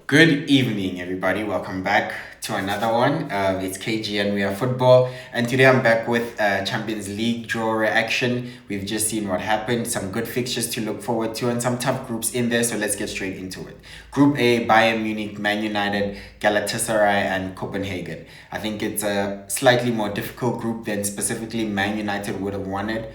Good evening, everybody. Welcome back to another one. It's KG and Wearefootball, and today I'm back with Champions League Draw reaction. We've just seen what happened, some good fixtures to look forward to, and some tough groups in there. So let's get straight into it. Group A: Bayern Munich, Man United, Galatasaray, and Copenhagen. I think it's a slightly more difficult group than specifically Man United would have wanted.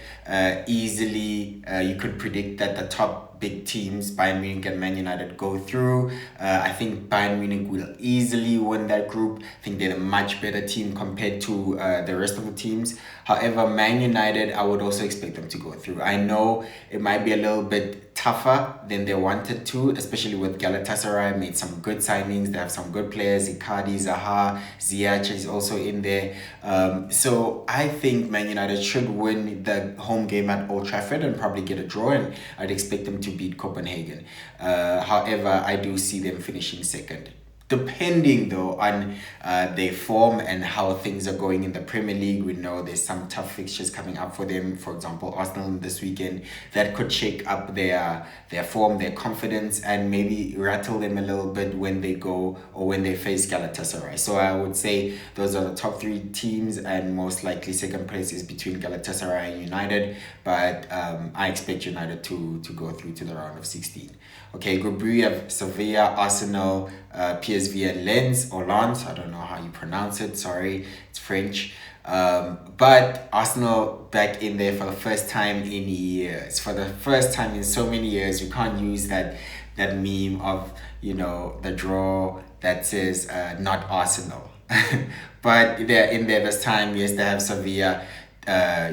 Easily, you could predict that the top big teams, Bayern Munich and Man United, go through. I think Bayern Munich will easily win that group. I think they're a much better team compared to the rest of the teams. However, Man United, I would also expect them to go through. I know it might be a little bit tougher than they wanted to, especially with Galatasaray. Made some good signings. They have some good players. Icardi, Zaha, Ziyech is also in there. So I think Man United should win the home game at Old Trafford and probably get a draw, and I'd expect them to beat Copenhagen. However, I do see them finishing second. Depending though on their form and how things are going in the Premier League, we know there's some tough fixtures coming up for them. For example, Arsenal this weekend, that could shake up their form, their confidence, and maybe rattle them a little bit when they go or when they face Galatasaray. So I would say those are the top three teams, and most likely second place is between Galatasaray and United. But I expect United to go through to the round of 16. Okay, Group B, we have Sevilla, Arsenal, PSV, and Lens. I don't know how you pronounce it. Sorry, it's French. But Arsenal back in there for the first time in years. For the first time in so many years, we can't use that meme of the draw that says not Arsenal. But they're in there this time. Yes, they have Sevilla,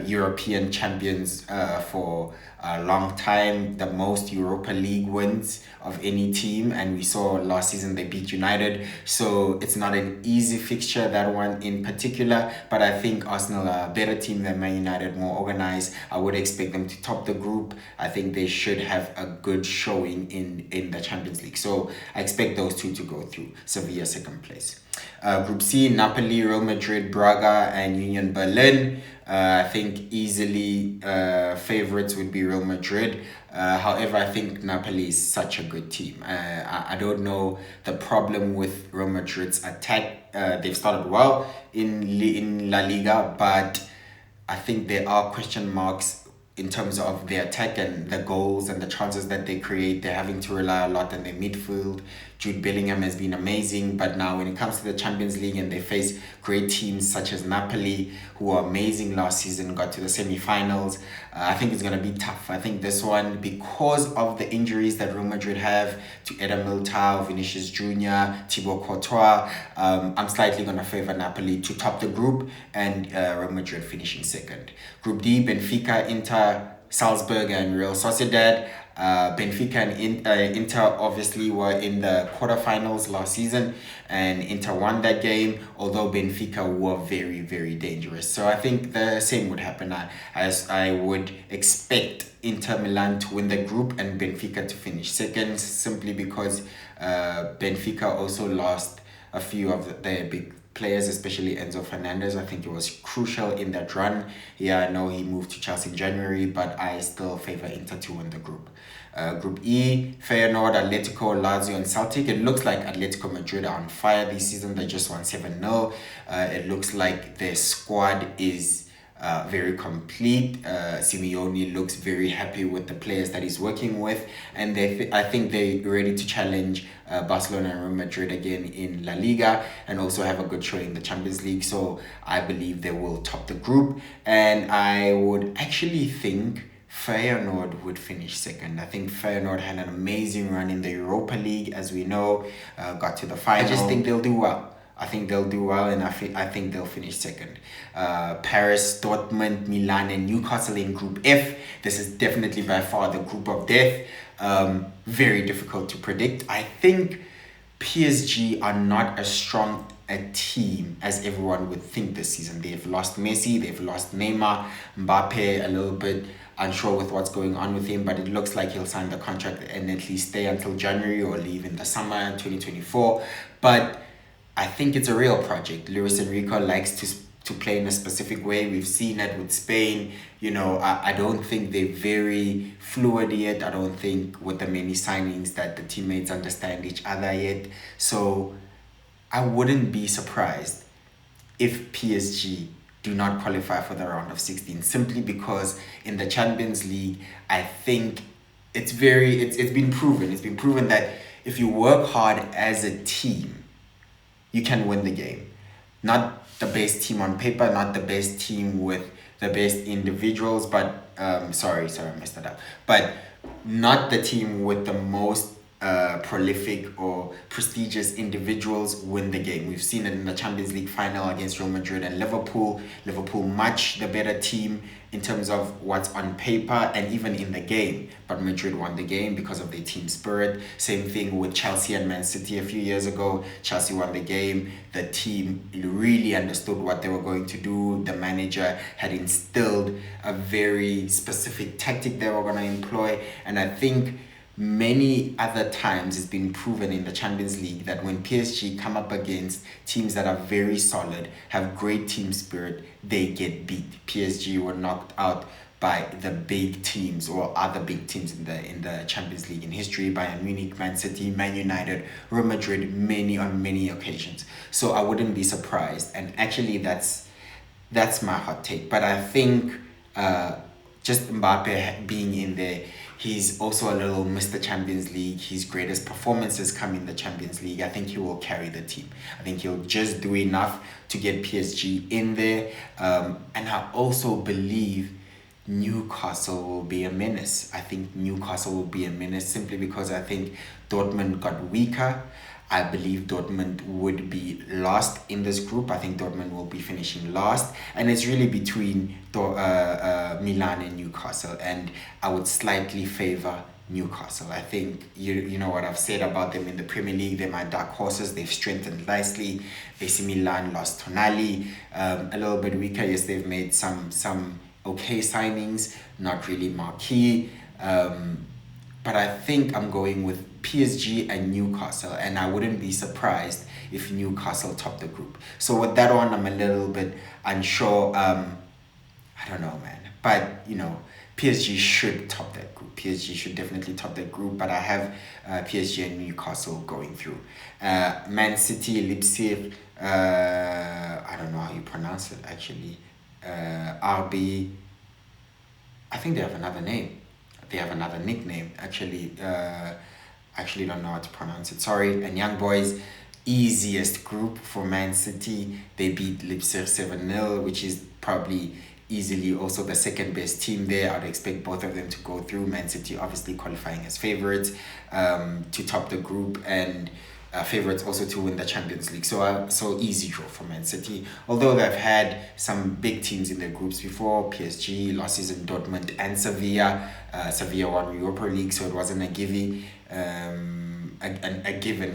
European champions for a long time, the most Europa League wins of any team, and we saw last season they beat United. So it's not an easy fixture, that one in particular, but I think Arsenal are a better team than Man United, more organized. I would expect them to top the group. I think they should have a good showing in the Champions League. So I expect those two to go through. Sevilla second place. Group C, Napoli, Real Madrid, Braga, and Union Berlin. I think easily favorites would be Real Madrid. However, I think Napoli is such a good team. I don't know the problem with Real Madrid's attack. They've started well in La Liga, but I think there are question marks in terms of their attack and the goals and the chances that they create. They're having to rely a lot on their midfield. Jude Bellingham has been amazing, but now when it comes to the Champions League and they face great teams such as Napoli, who were amazing last season, got to the semi-finals, I think it's going to be tough. I think this one, because of the injuries that Real Madrid have to Eder Militao, Vinicius Jr., Thibaut Courtois, I'm slightly going to favor Napoli to top the group, and Real Madrid finishing second. Group D, Benfica, Inter, Salzburg, and Real Sociedad. Benfica and Inter obviously were in the quarterfinals last season, and Inter won that game, although Benfica were very, very dangerous. So I think the same would happen, as I would expect Inter Milan to win the group and Benfica to finish second, simply because Benfica also lost a few of their big players, especially Enzo Fernandez. I think it was crucial in that run. Yeah, I know he moved to Chelsea in January, but I still favor Inter to win the group. Group E, Feyenoord, Atletico, Lazio, and Celtic. It looks like Atletico Madrid are on fire this season. They just won 7-0. It looks like their squad is very complete. Simeone looks very happy with the players that he's working with, and I think they're ready to challenge Barcelona and Real Madrid again in La Liga, and also have a good show in the Champions League. So I believe they will top the group, and I would actually think Feyenoord would finish second. I think Feyenoord had an amazing run in the Europa League, as we know, got to the final. I just think they'll do well. I think they'll do well, and I think they'll finish second. Paris, Dortmund, Milan, and Newcastle in Group F. This is definitely by far the group of death. Very difficult to predict. I think PSG are not as strong a team as everyone would think this season. They've lost Messi, they've lost Neymar, Mbappe a little bit unsure with what's going on with him, but it looks like he'll sign the contract and at least stay until January or leave in the summer 2024. But I think it's a real project. Luis Enrique likes to to play in a specific way. We've seen it with Spain. I don't think they're very fluid yet. I don't think with the many signings that the teammates understand each other yet. So I wouldn't be surprised if PSG do not qualify for the round of 16, simply because in the Champions League, I think it's been proven. It's been proven that if you work hard as a team, you can win the game. Not the best team on paper, not the best team with the best individuals, but sorry, I messed that up. But not the team with the most prolific or prestigious individuals win the game. We've seen it in the Champions League final against Real Madrid and Liverpool. Liverpool much the better team in terms of what's on paper and even in the game, but Madrid won the game because of their team spirit. Same thing with Chelsea and Man City a few years ago. Chelsea won the game. The team really understood what they were going to do. The manager had instilled a very specific tactic they were going to employ, and I think many other times it's been proven in the Champions League that when PSG come up against teams that are very solid, have great team spirit, they get beat. PSG were knocked out by the big teams or other big teams in the Champions League in history: Bayern Munich, Man City, Man United, Real Madrid, on many occasions. So I wouldn't be surprised, and actually that's my hot take. But I think just Mbappe being in there, he's also a little Mr. Champions League. His greatest performances come in the Champions League. I think he will carry the team. I think he'll just do enough to get PSG in there. And I also believe Newcastle will be a menace. I think Newcastle will be a menace simply because I think Dortmund got weaker. I believe Dortmund would be last in this group. I think Dortmund will be finishing last. And it's really between Milan and Newcastle. And I would slightly favor Newcastle. I think, you know what I've said about them in the Premier League. They're my dark horses. They've strengthened nicely. AC Milan lost Tonali. A little bit weaker. Yes, they've made some okay signings. Not really marquee. But I think I'm going with PSG and Newcastle, and I wouldn't be surprised if Newcastle top the group. So with that one, I'm a little bit unsure. I don't know, man. But, PSG should top that group. PSG should definitely top that group, but I have PSG and Newcastle going through. Man City, Leipzig, I don't know how you pronounce it, actually. RB, I think they have another name. They have another nickname, actually. Actually don't know how to pronounce it, sorry. And Young Boys, easiest group for Man City. They beat Leipzig 7-0, which is probably easily also the second best team there. I'd expect both of them to go through. Man City obviously qualifying as favorites to top the group, and favorites also to win the Champions League. So easy draw for Man City. Although they've had some big teams in their groups before, PSG, losses in Dortmund and Sevilla. Sevilla won Europa League, so it wasn't a given,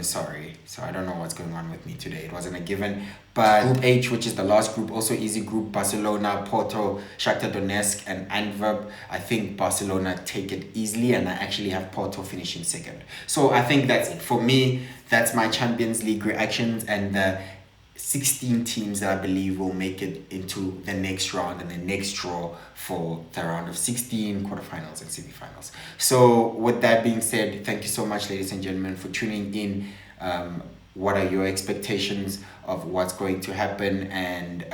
sorry. So I don't know what's going on with me today. It wasn't a given. But Group H, which is the last group, also easy group: Barcelona, Porto, Shakhtar Donetsk, and Antwerp. I think Barcelona take it easily, and I actually have Porto finishing second. So I think that's it. For me, that's my Champions League reactions and the 16 teams that I believe will make it into the next round and the next draw for the round of 16, quarterfinals and semifinals. So with that being said, thank you so much, ladies and gentlemen, for tuning in. What are your expectations of what's going to happen? And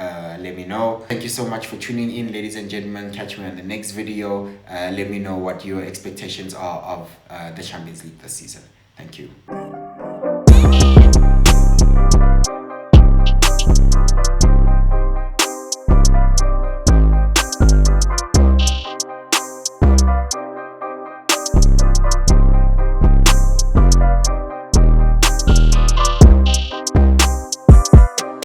let me know. Thank you so much for tuning in, ladies and gentlemen. Catch me on the next video. Let me know what your expectations are of the Champions League this season. Thank you.